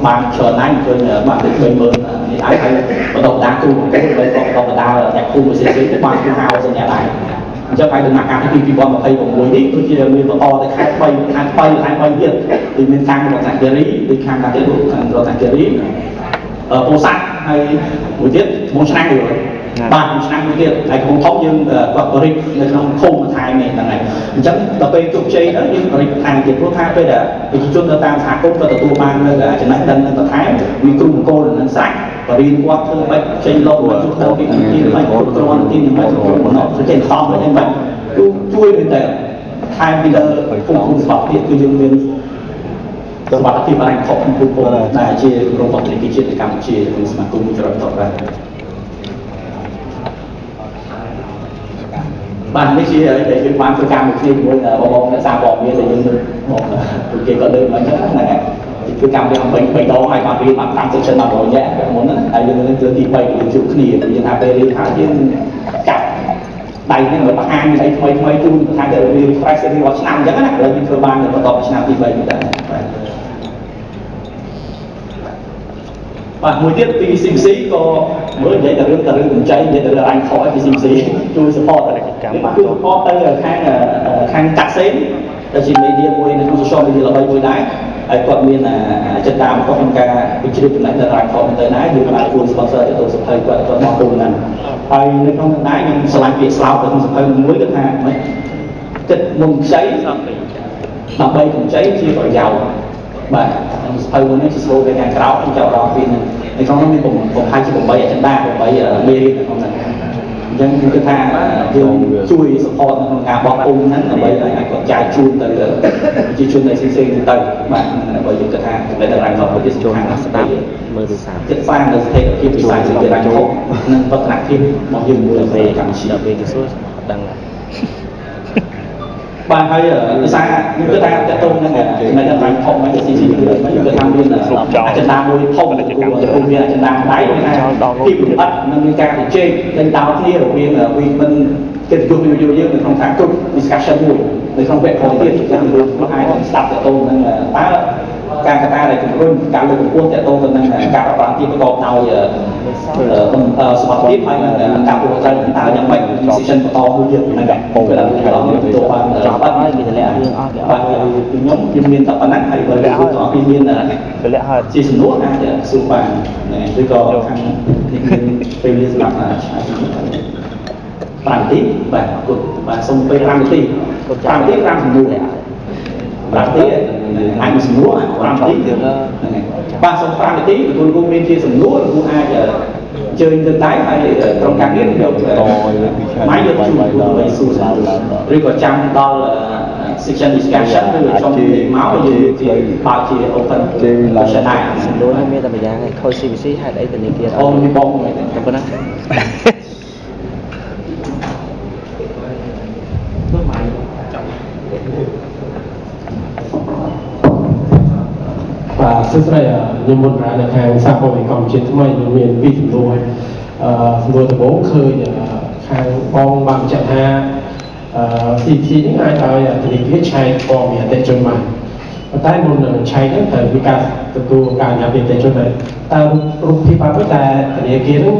បានច្រើនណាស់ឃើញបានទៅ30000នេះហើយបន្តបណ្ដាគ្រូបង្រៀនដើម្បីបន្តបណ្ដាអ្នកគ្រូមួយផ្សេងៗបានគឺហៅសញ្ញាដែរអញ្ចឹងហើយដំណាក់កាលទី2026នេះគឺជាមានបន្តទៅខែ3ខែ3ទៀតគឺមានខាងរតនគិរីដូចខាងតាទៀតខាងរតនគិរីពោធិ៍សាត់ហើយមួយទៀតមួយឆ្នាំទៀតបាទមួយឆ្នាំទៀតហើយកំពង់ធំយើងគាត់បរិទ្ធនៅក្នុងឃុំថែមនេះហ្នឹងហើយអញ្ចឹងដល់ពេលជោគជ័យទៅយើងបរិទ្ធថែមទៀតព្រោះថាពេលដែលប្រជាជននៅតាមសហគមន៍ក៏ទទួលបាននៅចំណេះដឹងនឹងបន្ថែមមានគ្រូបង្គោលនឹងស្រេចបរិញ្ញាគាត់ធ្វើបែបចេញលោកជួបទៅពីទីមិនគ្រប់គ្រាន់ទីមិនគ្រប់បំណងចេញខំវិញហ្នឹងគឺជួយមែនតើថែមពីលើគុំគុំស្បទៀតគឺយើងមានសម្បត្តិទីបានខុសពីពលដែលជាក្រុមបរិយាជាតិកម្ពុជាក្នុងសមាគមចរិតតបបាទនេះជាដែលយើងបានធ្វើការមួយគ្នាជាមួយបងអ្នកសារព័ត៌មានដែលយើងមកពួកគេក៏លើកមកចឹងហ្នឹងហើយគឺកម្មវិធី3ដងហើយបានរៀនបានតាម section ដល់រយៈមុនហ្នឹងហើយយើងនឹងធ្វើទី3យើងជួបគ្នាយើងថាពេលរៀនថាយើងចាប់ដៃហ្នឹងមកបង្ហាញអីថ្មីជូនថាទៅរៀន fresh រៀនរាល់ឆ្នាំអញ្ចឹងណាឥឡូវយើងធ្វើបានបន្តឆ្នាំទី3នេះដែរបាទមួយទៀតពី CMC ក៏មើលនិយាយតែរឿងកម្ចីនិយាយតែរឿងអញខពី CMC ជួយ support ទៅកម្មបាទជួយ support ទៅខាងតាក់សេនដែលជា media មួយនៅក្នុង social media ល្បីមួយដែរហើយគាត់មានចិត្តតាមគាត់ក្នុងការបញ្ជ្រាបចំណេះនៅ right comment ទៅដែរយើងបានជួយ sponsor ទៅសភៅគាត់មកទូហ្នឹងហើយនៅក្នុងនោះដែរខ្ញុំឆ្លាញ់ពាក្យស្លោកទៅក្នុងសភៅមួយគាត់ថាមិនគិតមុនខ្ចីដើម្បីកម្ចីជាប្រយោជន៍បាទសភៅមួយនេះជា slogan ខាងក្រៅខ្ញុំចាប់អារម្មណ៍ពីហ្នឹងនៅក្នុងនោះមានបំផាច់ជា8 agenda 8មេរៀននៅក្នុងហ្នឹងអញ្ចឹងគឺថាយើងជួយ support នៅក្នុងការបោះពុំហ្នឹងដើម្បីឲ្យគាត់ចាយជូនទៅប្រជាជនដែលផ្សេងៗទៅបាទដើម្បីយើងគិតថាចំណេះដឹងរបស់ប្រជាជនខាងស្ដាប់មើលទៅសារចិត្តសាងនៅស្ថិរភាពវិស័យសេដ្ឋកិច្ចនិងវឌ្ឍនភាពរបស់យើងមួយទៅកម្ពុជាពេលគេសួរដឹងបាទហើយភាសាខ្ញុំគិតថាតើតោងហ្នឹងចំណេះដឹងរបស់ធំមកស៊ីខ្ញុំគិតថាមានអចិន្តាមួយធំគឺមានអចិន្តាដៃថាពីប្រអិតនឹងមានការជជែកដេញដោលគ្នារវាងមិនកិត្តិយសយើងនៅក្នុងថាគ្រប់ discussion មួយនៅក្នុងវគ្គក្រោយទៀតខ្ញុំអាចស្ដាប់តើតោងហ្នឹងតើការកត្តាដែលជំរុញការលើកកម្ពស់តើតោងទៅនឹងការប្រតិបត្តិប្រកបដោយសមត្ថភាពហើយនឹងការប្រតិបត្តិតើយ៉ាងម៉េច decision បន្តមួយទៀតហ្នឹងពេលដល់ទទួលបានចាប់បានហើយមានតម្លាក់រឿងអស់បាទខ្ញុំមានតែប៉ុណ្ណឹងហើយបើលោកទាំងអស់គ្នាមានតម្លាក់ហើយជាសំណួរអាចសួរបានឬក៏ខាងនេះពេលនេះសម្រាប់5នាទីបាទអរគុណបាទសូមពេល5នាទី5នាទី5សំណួរ5នាទីអាចសំណួរ5នាទីទៀតហ្នឹងហើយបាទសូម5នាទីទទួលរួមមានជាសំណួរលោកអាចជើញទៅដែរហើយក្រុមការងារយកម៉ៃយកជួយទៅសួរឬក៏ចាំដល់ section discussion ឬចំពីមកយើងជាបើជា open discussion ដែរសំណួរហ្នឹងមានតែម្យ៉ាងឯងខូច CVC ហេតុអីទៅនេះទៀតអូមានបងតែប៉ុណ្ណាបាទសួស្តីខ្ញុំមុនប្រានៅខាងសហព័ន្ធវិកម្ពុជាថ្មីមាន2ចំនួនសំណួរដំបូងឃើញខាងបងបានបញ្ជាក់ថា CT នេះអាចឲ្យធនាគារឆែកព័ត៌មានអតិថិជនបានប៉ុន្តែមុននឹងឆែកហ្នឹងត្រូវមានការទទួលការញ៉ាំពីអតិថិជនដែរតើរូបភាពបែបនេះតែធនាគារនោះ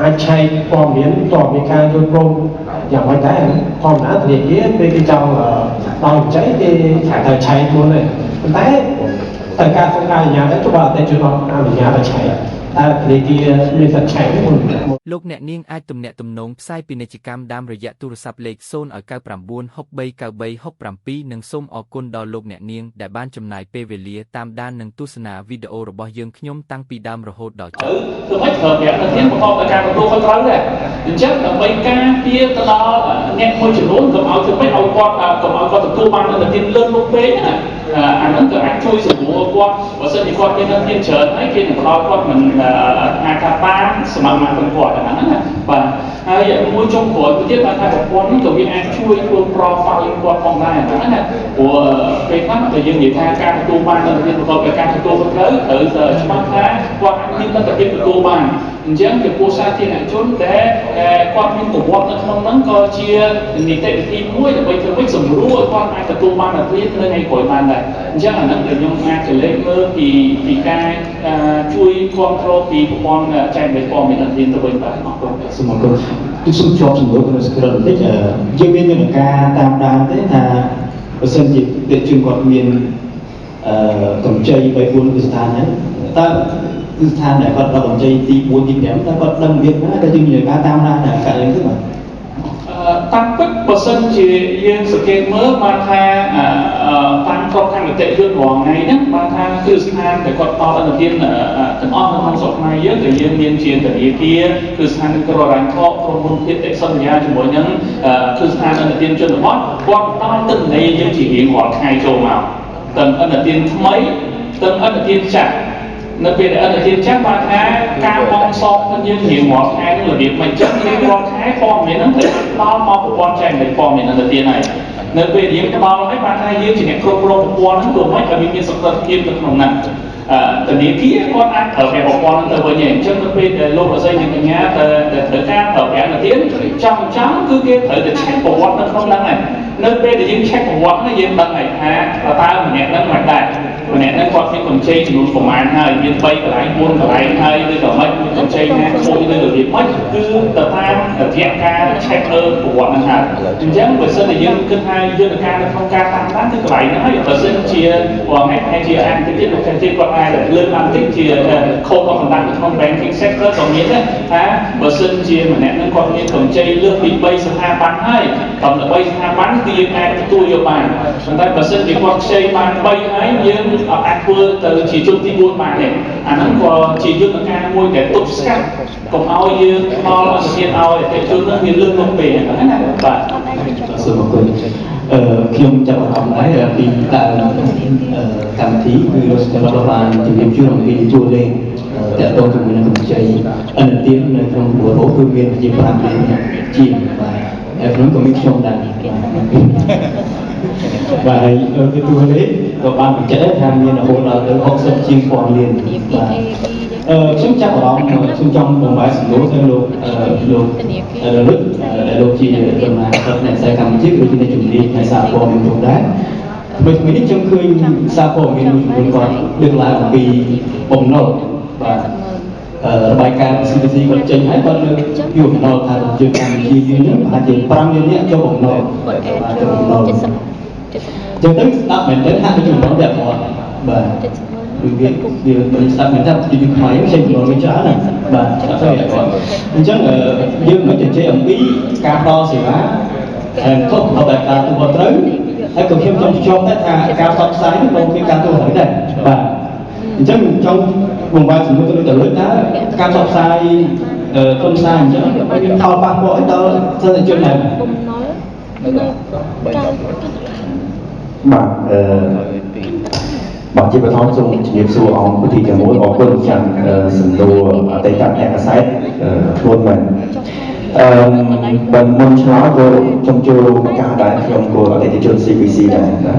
អាចឆែកព័ត៌មានតើមានការយល់ព្រមយ៉ាងម៉េចដែរធម្មតាធនាគារពេលគេចង់ដល់ចែកគេត្រូវឆែកមុនទេប៉ុន្តែតែការសុំការអនុញ្ញាតទៅបើអតិថិជនអនុញ្ញាតឲ្យឆែកតែធនាគារមានសិទ្ធិឆែកមុនលោកអ្នកនាងអាចទំនាក់ទំនងផ្សាយពាណិជ្ជកម្មតាមរយៈទូរស័ព្ទលេខ099639367និងសូមអរគុណដល់លោកអ្នកនាងដែលបានចំណាយពេលវេលាតាមដាននិងទស្សនាវីដេអូរបស់យើងខ្ញុំតាំងពីដើមរហូតដល់ចប់ធ្វើម៉េចត្រូវអ្នកទៅទៀតប្រកបដោយការទទួលខុសត្រូវដែរអញ្ចឹងដើម្បីការពារទៅដល់អ្នកមួយចំនួនកុំឲ្យធ្វើម៉េចឲ្យគាត់ទទួលបាននៅទីលើកមុខពេកណា អាហ្នឹងក៏អាចជួយសម្រួលគាត់បើសិនជាគាត់មាននឹងទៀតច្រើនហើយគេនឹងផ្ដល់គាត់មិនអាចថាបានសមត្ថភាពគាត់អាហ្នឹងណាបាទហើយមួយចុងក្រោយទៀតបានថាប្រព័ន្ធនេះក៏វាអាចជួយធ្វើ profile គាត់ផងដែរហ្នឹងណាព្រោះពេលខ្លះតែយើងនិយាយថាការទទួលបានលទ្ធភាពប្រកបដោយការទទួលខុសត្រូវច្បាស់ថាគាត់អាចមានលទ្ធភាពទទួលបានអញ្ចឹងចំពោះសាធារណជនដែលគាត់មានប្រវត្តិនៅក្នុងហ្នឹងក៏ជានីតិវិធីមួយដើម្បីធ្វើឲ្យសម្រួលឲ្យគាត់អាចទទួលបានលទ្ធភាពនៅថ្ងៃក្រោយបានដែរអញ្ចឹងអាហ្នឹងដែលខ្ញុំអាចទៅលេខមើលពីការជួយគ្រប់គ្រងពីប្រព័ន្ធចែកលេខព័ត៌មានអន្តរជាតិទៅវិញបាទអរគុណសូមអរគុណ tôi xin cho chúng tôi cái sự tích chưa biết như là ca tam đan thế là ở sân dịp để trường quạt miền cầm chơi bay buôn từ than nhé ta từ than để vận động chơi đi buôn đi đếm ta vận động việc đó cái chương trình ca tam đan là cả những thứ mà តាមពិតបើសិនជាយើងសង្កេតមើលបានថាតាមក្រុមខាងនីតិយុត្តរងថ្ងៃហ្នឹងបានថាគ្រឹះស្ថានដែលគាត់តអន្តរជាតិទាំងអស់នៅក្នុងស្រុកខ្មែរយើងដែលយើងមានជាធនាគារគ្រឹះស្ថានក្ររ៉ាញ់ខកក្រុមហ៊ុនភាគតិសន្យាជាមួយនឹងគ្រឹះស្ថានអន្តរជាតិជនបទគាត់តាមទិន្នន័យយើងជារៀងរាល់ថ្ងៃចូលមកទាំងអន្តរជាតិថ្មីទាំងអន្តរជាតិចាស់នៅពេលដែលអន្តរជាតិចាស់បានថាការបង់សងរបស់យើងរៀងរាល់ថ្ងៃនឹងរបៀបមិនចឹងរៀងរាល់ខែព័ត៌មានហ្នឹងត្រូវដល់មកប្រព័ន្ធចែកលេខព័ត៌មានអន្តរជាតិហើយនៅពេលយើងផ្ដល់ឲ្យបានថាយើងជាអ្នកគ្រប់គ្រងប្រព័ន្ធហ្នឹងក៏មិនឲ្យមានសុខភាពនៅក្នុងហ្នឹងធនាគារគាត់អាចប្រើប្រាស់ប្រព័ន្ធទៅវិញអញ្ចឹងនៅពេលដែលលោកអស័យនិងកញ្ញាត្រូវការប្រើប្រាស់អន្តរជាតិចំគឺគេត្រូវតែឆែកប្រវត្តិនៅក្នុងហ្នឹងហើយនៅពេលដែលយើងឆែកប្រវត្តិហ្នឹងយើងដឹងហើយថាតើម្នាក់ហ្នឹងមិនដែរម្នាក់ហ្នឹងគាត់មានកម្ចីចំនួនប្រមាណហើយមាន3កន្លែង4កន្លែងហើយឬក៏មិនកម្ចីណាខូចឬរបៀបមិនគឺទៅតាមរយៈការឆែកលើប្រវត្តិហ្នឹងហើយអញ្ចឹងបើសិនតែយើងគិតថាយន្តការនៅក្នុងការតាមដានគឺកន្លែងហ្នឹងហើយបើសិនជាថ្ងៃថ្ងៃជាអានតិចទៀតលោកចាស់ទៀតគាត់អាចលើកឡើងតិចជា code of conduct ក្នុង banking sector ក៏មានដែរថាបើសិនជាម្នាក់ហ្នឹងគាត់មានកម្ចីលើសពី3ស្ថាប័នហើយតាម3ស្ថាប័នគឺយើងអាចទទួលយកបានប៉ុន្តែបើសិនជាគាត់ខ្ចីបាន3ហើយយើងអាចធ្វើទៅជាជំទី4បានទេអាហ្នឹងក៏ជាយន្តការមួយដែលទប់ស្កាត់កុំឲ្យយើងផ្ដល់អនុញ្ញាតឲ្យអតិថិជននឹងមានលឿនលំពេកហ្នឹងណាបាទសូមអរគុណខ្ញុំចាប់អារម្មណ៍ដែរពីតាមកម្មវិធីគឺរដ្ឋបាលជំនាញជួយអំពីជួរលេខតើតើជាមួយនឹងកម្ចីអន្តរជាតិនៅក្នុងបរិបទគឺមានជា5លានជាងបាទហើយក្នុងក៏មានខ្ញុំដែរបាទហើយគឺទូលេខក៏បានបញ្ជាក់ថាមានរហូតដល់ទៅ60ជាងពាន់លានបាទខ្ញុំចាប់អារម្មណ៍ខ្ញុំចង់បំផាសំណួរទៅលោកលោកជាដំណើរការនៃខ្សែកម្មវិធីឬជាជំនាញនៃសារព័ត៌មានផងដែរពេលនេះខ្ញុំឃើញសារព័ត៌មានមួយចំនួនគាត់លើកឡើងអំពីបំណុលបាទរបាយការណ៍ CBC គាត់ចេញហើយគាត់លើកពីបំណុលថាជាកម្មវិធីយើងប្រហែលជា5លាននាក់ចូលបំណុលចូលបំណុលចឹងទៅស្ដាប់មែនទេហាក់ដូចជាបំណុលតែគាត់បាទវាមិនស្ដាប់មែនទេពីខ្មែរផ្សេងបំណុលវាច្រើនណាបាទអត់ស្អីគាត់អញ្ចឹងយើងមិនជជែកអំពីការផ្ដល់សេវាហើយខុសទៅការទទួលត្រូវហើយក៏ខ្ញុំចង់ជួបដែរថាការផ្សព្វផ្សាយនឹងមានការទទួលត្រូវដែរបាទអញ្ចឹងចង់បំផាសំណួរទៅលើថាការផ្សព្វផ្សាយទុនសារអញ្ចឹងមានផលប៉ះពាល់អីដល់សិទ្ធិជនដែរបាទជាបឋមសូមជំរាបសួរអង្គពិធីទាំងមូលអរគុណចាំសំណួរអតីតអ្នកកសែតខ្លួនមែនបើមុនឆ្លើយក៏ខ្ញុំចូលការដែរខ្ញុំក៏អតិថិជន CBC ដែរណា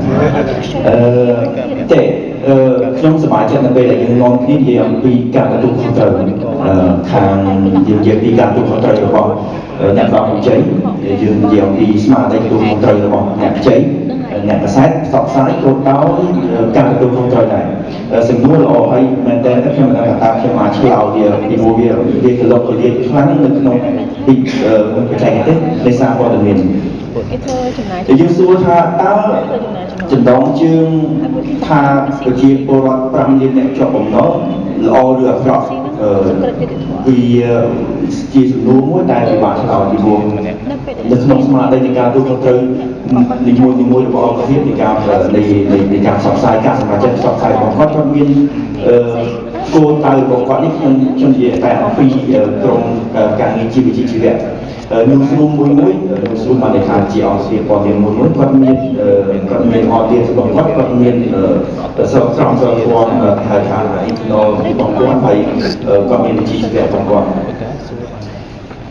ខ្ញុំសប្បាយចិត្តនៅពេលដែលយើងនាំគ្នានិយាយអំពីការទទួលខុសត្រូវខាងយើងនិយាយពីការទទួលខុសត្រូវរបស់អ្នកផ្ដល់កម្ចីយើងនិយាយអំពីស្មារតីទទួលខុសត្រូវរបស់អ្នកខ្ចីអ្នកកសែតផ្សព្វផ្សាយក៏ដោយការទទួលខុសត្រូវដែរសំណួរល្អហើយមែនតើខ្ញុំមិនដឹងថាខ្ញុំអាចឆ្លើយវាពីព្រោះវាក្លុកក្លៀកខ្លាំងនៅក្នុងទីបច្ចេកទេសនៃសារព័ត៌មានយើងសួរថាតើចំណងជើងថាប្រជាពលរដ្ឋ5លានអ្នកជាប់បំណុលល្អឬអាក្រក់វាជាសំណួរមួយតែពិបាកឆ្លើយពីព្រោះនៅក្នុងស្មារតីនៃការទទួលខុសត្រូវនីមួយរបស់អង្គភាពនៃការផ្សព្វផ្សាយការសម្រេចចិត្តផ្សព្វផ្សាយរបស់គាត់គាត់មានគោលដៅរបស់គាត់នេះខ្ញុំនិយាយតែអំពីក្រុមការងារជីវៈ newsroomមួយnewsroom បានថាជាអង្គភាពព័ត៌មានមួយគាត់មាន audience របស់គាត់មានសរក្រមសរធម៌ហៅថា internal របស់គាត់ហើយគាត់មានវិជ្ជាជីវៈរបស់គាត់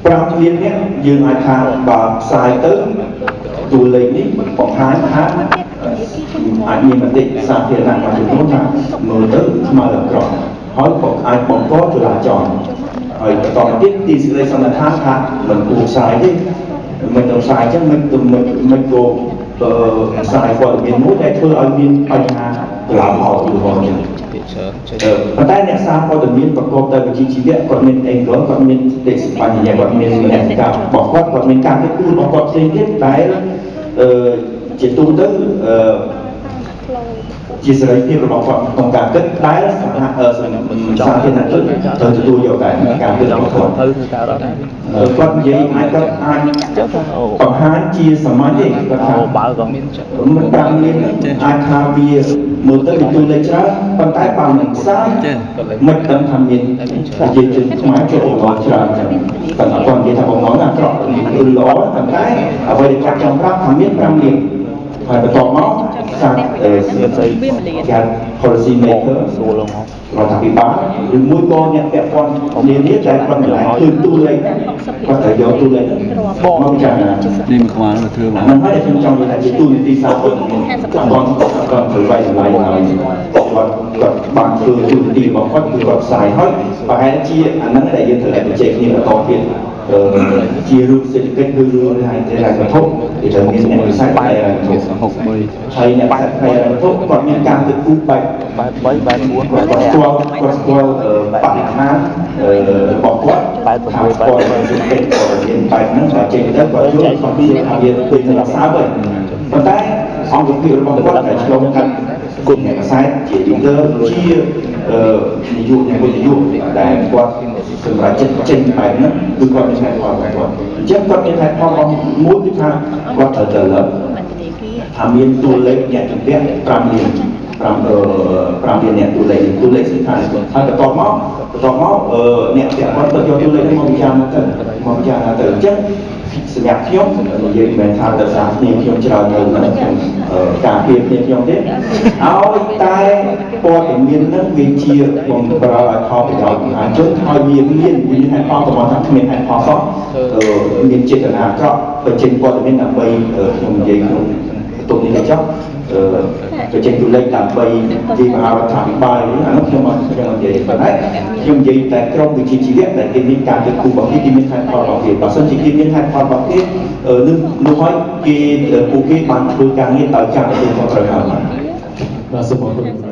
5លាននេះយើងអាចថាបើផ្សាយទៅតួលេខនេះបង្ហាញថាអាចមានមតិសាធារណៈមួយចំនួនថាមើលទៅស្មើនឹងក្រមហើយក៏អាចបង្កចលាចលហើយបន្តមកទៀតទីសេចក្តីសន្និដ្ឋានថាមិនគួរផ្សាយទេមិនต้องផ្សាយអញ្ចឹងមិនគួរផ្សាយព័ត៌មានមួយដែលធ្វើឲ្យមានបញ្ហាកន្លងមកឧទាហរណ៍អញ្ចឹងប៉ុន្តែអ្នកសារព័ត៌មានប្រកបដោយវិជ្ជាជីវៈគាត់មាន angle គាត់មានទេសបញ្ញត្តិគាត់មានមនសិការរបស់គាត់មានការទទួលរបស់គាត់ផ្សេងទៀតដែលជាទូទៅជាសេរីភាពរបស់គាត់ក្នុងការគិតដែលសាធារណជនត្រូវទទួលយកតែការគិតរបស់គាត់គាត់និយាយគាត់អាចបង្ហាញជាសម័យទេគាត់ថាបើក៏មានមិនតាមមានអាចថាវាមើលទៅវាទូលេខច្រើនប៉ុន្តែបើមិនផ្សាយមិនដឹងថាមានប្រជាជនខ្មែរចូលរួមច្រើនចឹងគាត់អត់គាត់និយាយថាបងមកអាក្រក់ឬល្អប៉ុន្តែអ្វីដែលគាត់ចង់ប្រាប់ថាមាន5លានហើយបន្ទាប់មកសាស្ត្រការ policy maker រដ្ឋាភិបាលឬមួយក៏អ្នកពាក់ព័ន្ធនានាដែលគាត់មិនអាចឃើញទូលេខគាត់ត្រូវយកទូលេខមកពិចារណានេះមិនខ្វល់ទៅធ្វើមកមិនហើយខ្ញុំចង់និយាយថាជាទូនីតិសាស្ត្រគាត់ត្រូវវាយតម្លៃហើយគាត់បានធ្វើទូនីតិរបស់គាត់គឺគាត់ផ្សាយហើយប្រហែលជាអាហ្នឹងដែលយើងត្រូវតែបញ្ជាក់គ្នាបន្តទៀតជារឿងសេដ្ឋកិច្ចឬរឿងហេតុវត្ថុដែលត្រូវមានអ្នកវិស័យបែបវត្ថុហើយអ្នកវិស័យបែបវត្ថុគាត់មានការទឹកគូបែប3បែប4បែប5គាត់ស្គាល់បរិមាណរបស់គាត់បែប6បែបគាត់មានបែបហ្នឹងបើចេញទៅគាត់យល់គាត់មានថាវាឃើញរក្សាវិញប៉ុន្តែអង្គភាពរបស់គាត់ដែលឆ្លងកាត់គុណអ្នកខ្សែជាយូទ័រជានាយកដែលគាត់សម្រាប់ចិត្តចេញបែបហ្នឹងគឺគាត់មានហេតុផលរបស់គាត់អញ្ចឹងគាត់មានហេតុផលរបស់មួយគឺថាគាត់ត្រូវទៅលើថាមានតួលេខអ្នកជំពាក់5លានអ្នកតួលេខស្ថានភាពហើយបន្ទាប់មកអ្នកពាក់ព័ន្ធគាត់យកតួលេខនេះមកពិចារណាទៅអញ្ចឹងសម្រាប់ខ្ញុំនិយាយមិនថាទៅសារគ្នាខ្ញុំច្រើននៅក្នុងការពារគ្នាខ្ញុំទេឲ្យតែព័ត៌មាននឹងវាជាបំរើឲ្យផលប្រយោជន៍មហាជនហើយវាមានហេតុផលប្រមាណថាគ្មានហេតុផលសោះមានចេតនាអាក្រក់បញ្ចេញព័ត៌មានដើម្បីខ្ញុំនិយាយក្នុងបន្ទុកនេះចុះបញ្ចេញទូលេខដើម្បីជាមហារដ្ឋាភិបាលអានោះខ្ញុំអត់និយាយប៉ុន្តែខ្ញុំនិយាយតែក្រុមវិជ្ជាជីវៈដែលគេមានការគិតគូររបស់គេមានហេតុផលរបស់គេបើសិនជាគេមានហេតុផលរបស់គេនោះហើយពួកគេបានធ្វើការងារដោយការទទួលខុសត្រូវហើយបាទសូមអរគុណ